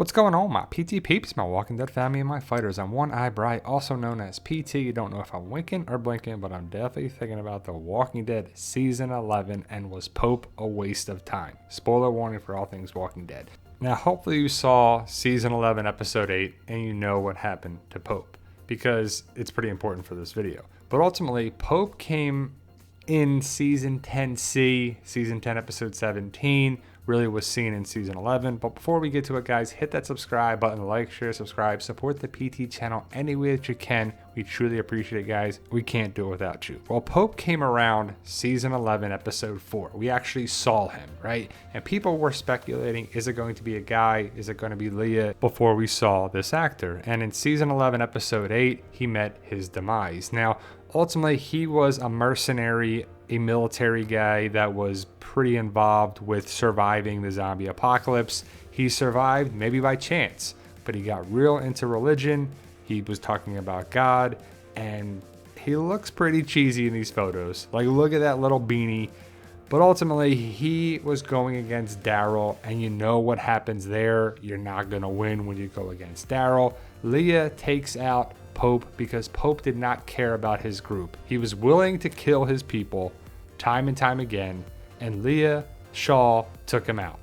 What's going on, my PT peeps, my Walking Dead family, and my fighters? I'm One Eye Bright, also known as PT. You don't know if I'm winking or blinking, but I'm definitely thinking about The Walking Dead Season 11, and was Pope a waste of time? Spoiler warning for all things Walking Dead. Now, hopefully you saw Season 11, Episode 8, and you know what happened to Pope, because it's pretty important for this video. But ultimately, Pope came in Season 10C, Season 10, Episode 17, really was seen in Season 11. But before we get to it, guys, hit that subscribe button, like, share, subscribe, support the PT channel any way that you can. We truly appreciate it, guys. We can't do it without you. Well, Pope came around Season 11, Episode 4. We actually saw him, right? And people were speculating, is it going to be a guy? Is it going to be Leah? Before we saw this actor. And in Season 11, Episode 8, he met his demise. Now, ultimately, he was a mercenary, a military guy that was pretty involved with surviving the zombie apocalypse. He survived maybe by chance, but he got real into religion. He was talking about God, and he looks pretty cheesy in these photos. Like, look at that little beanie. But ultimately, he was going against Daryl, and you know what happens there. You're not going to win when you go against Daryl. Leah takes out Pope because Pope did not care about his group. He was willing to kill his people time and time again, and Leah Shaw took him out.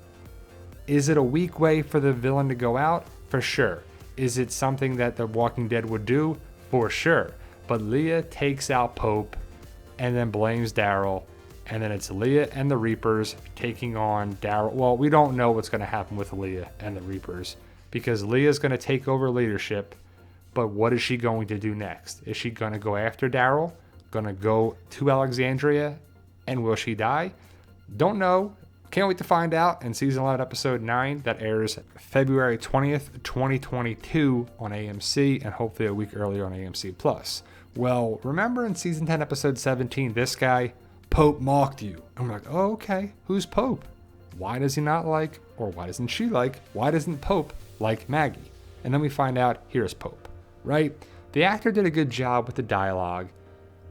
Is it a weak way for the villain to go out? For sure. Is it something that The Walking Dead would do? For sure. But Leah takes out Pope and then blames Daryl, and then it's Leah and the Reapers taking on Daryl. Well, we don't know what's going to happen with Leah and the Reapers because Leah's going to take over leadership. But what is she going to do next? Is she going to go after Daryl? Going to go to Alexandria? And will she die? Don't know. Can't wait to find out in Season 11, Episode 9. That airs February 20th, 2022 on AMC, and hopefully a week earlier on AMC+. Well, remember in Season 10, Episode 17, this guy, Pope, mocked you. I'm like, oh, okay. Who's Pope? Why does he not like, or why doesn't she like, why doesn't Pope like Maggie? And then we find out, here's Pope. Right? The actor did a good job with the dialogue,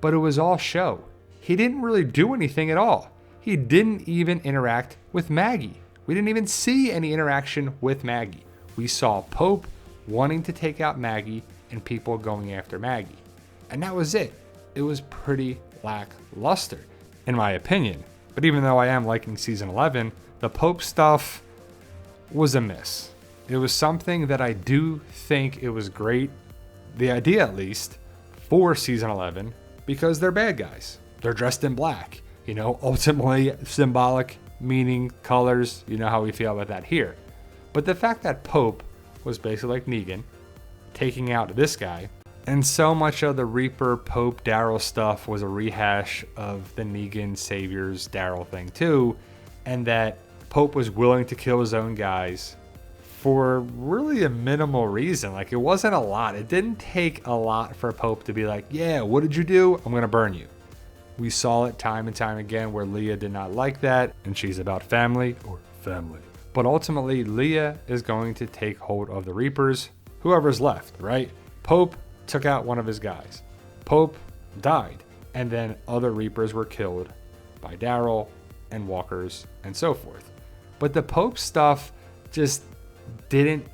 but it was all show. He didn't really do anything at all. He didn't even interact with Maggie. We didn't even see any interaction with Maggie. We saw Pope wanting to take out Maggie and people going after Maggie. And that was it. It was pretty lackluster, in my opinion. But even though I am liking Season 11, the Pope stuff was a miss. It was something that I do think it was great, the idea at least, for Season 11, because they're bad guys. They're dressed in black, you know, ultimately symbolic meaning, colors, you know how we feel about that here. But the fact that Pope was basically like Negan, taking out this guy, and so much of the Reaper, Pope, Daryl stuff was a rehash of the Negan Saviors Daryl thing too, and that Pope was willing to kill his own guys for really a minimal reason. Like, it wasn't a lot. It didn't take a lot for Pope to be like, yeah, what did you do? I'm going to burn you. We saw it time and time again where Leah did not like that, and she's about family or family. But ultimately, Leah is going to take hold of the Reapers, whoever's left, right? Pope took out one of his guys. Pope died, and then other Reapers were killed by Daryl and walkers and so forth. But the Pope stuff just didn't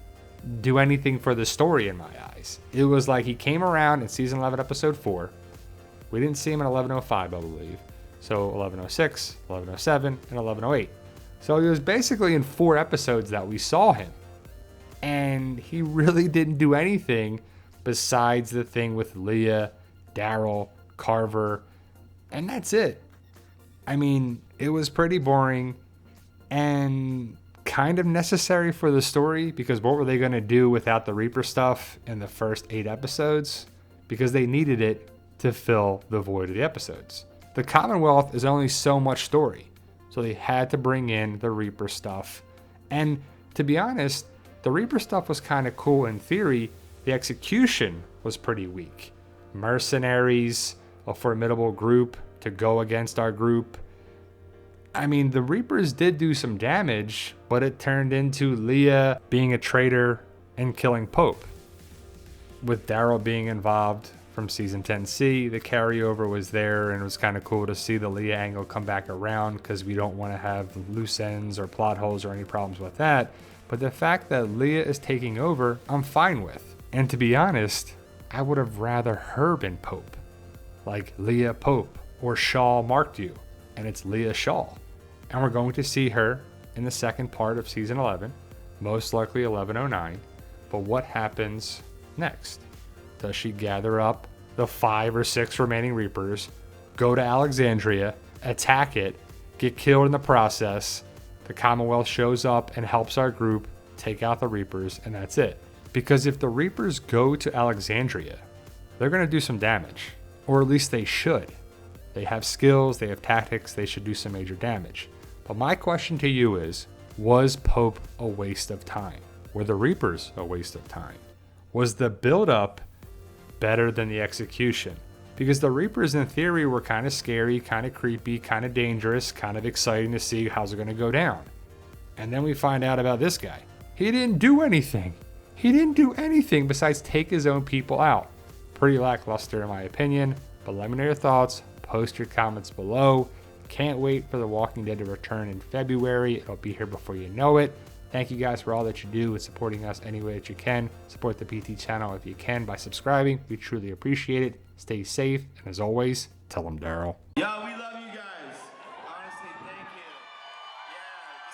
do anything for the story in my eyes. It was like he came around in Season 11, Episode 4. We didn't see him in 1105, I believe. So 1106, 1107, and 1108. So he was basically in 4 episodes that we saw him. And he really didn't do anything besides the thing with Leah, Daryl, Carver, and that's it. I mean, it was pretty boring and kind of necessary for the story, because what were they going to do without the Reaper stuff in the first 8 episodes? Because they needed it to fill the void of the episodes. The Commonwealth is only so much story, so they had to bring in the Reaper stuff. And to be honest, the Reaper stuff was kind of cool in theory. The execution was pretty weak. Mercenaries, a formidable group to go against our group. I mean, the Reapers did do some damage, but it turned into Leah being a traitor and killing Pope. With Daryl being involved from Season 10C, the carryover was there, and it was kind of cool to see the Leah angle come back around, because we don't want to have loose ends or plot holes or any problems with that. But the fact that Leah is taking over, I'm fine with. And to be honest, I would have rather her been Pope. Like Leah Pope or Shaw marked you, and it's Leah Shaw. And we're going to see her in the second part of season 11, most likely 1109. But what happens next? Does she gather up the 5 or 6 remaining Reapers, go to Alexandria, attack it, get killed in the process? The Commonwealth shows up and helps our group take out the Reapers, and that's it. Because if the Reapers go to Alexandria, they're going to do some damage. Or at least they should. They have skills, they have tactics, they should do some major damage. But my question to you is, was Pope a waste of time? Were the Reapers a waste of time? Was the build-up better than the execution? Because the Reapers in theory were kind of scary, kind of creepy, kind of dangerous, kind of exciting to see how's it going to go down. And then we find out about this guy. He didn't do anything. He didn't do anything besides take his own people out. Pretty lackluster in my opinion, but let me know your thoughts. Post your comments below. Can't wait for The Walking Dead to return in February. It'll be here before you know it. Thank you guys for all that you do and supporting us any way that you can. Support the PT channel if you can by subscribing. We truly appreciate it. Stay safe, and as always, tell them Daryl.